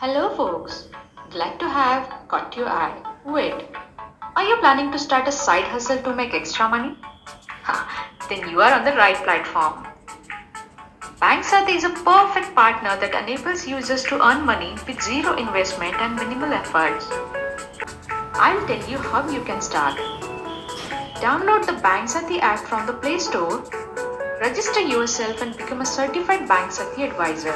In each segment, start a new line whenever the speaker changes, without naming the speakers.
Hello folks, glad to have caught your eye. Wait, are you planning to start a side hustle to make extra money? Then you are on the right platform. BankSathi is a perfect partner that enables users to earn money with zero investment and minimal efforts. I'll tell you how you can start. Download the BankSathi app from the Play Store, register yourself and become a certified BankSathi advisor.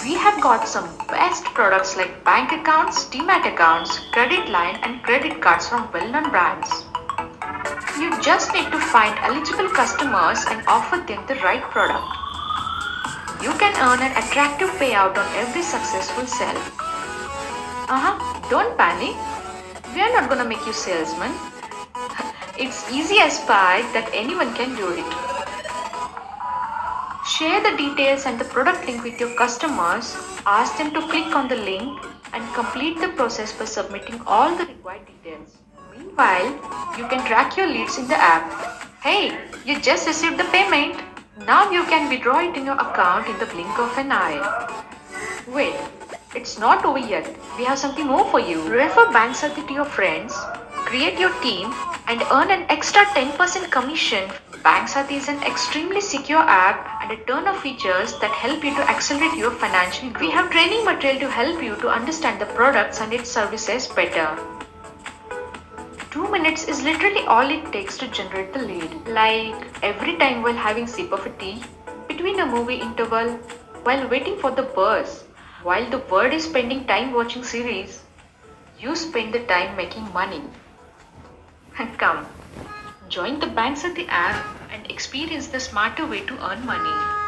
We have got some best products like bank accounts, demat accounts, credit line and credit cards from well-known brands. You just need to find eligible customers and offer them the right product. You can earn an attractive payout on every successful sale. Don't panic. We are not gonna make you salesman. It's easy as pie that anyone can do it. Share the details and the product link with your customers, ask them to click on the link and complete the process by submitting all the required details. Meanwhile, you can track your leads in the app. Hey, you just received the payment. Now you can withdraw it in your account in the blink of an eye. Wait, it's not over yet. We have something more for you. Refer BankSathi to your friends, create your team and earn an extra 10% commission. BankSathi is an extremely secure app and a ton of features that help you to accelerate your financial growth. We have training material to help you to understand the products and its services better. 2 minutes is literally all it takes to generate the lead. Like every time while having sip of a tea, between a movie interval, while waiting for the bus, while the world is spending time watching series, you spend the time making money. Come, join the BankSathi app and experience the smarter way to earn money.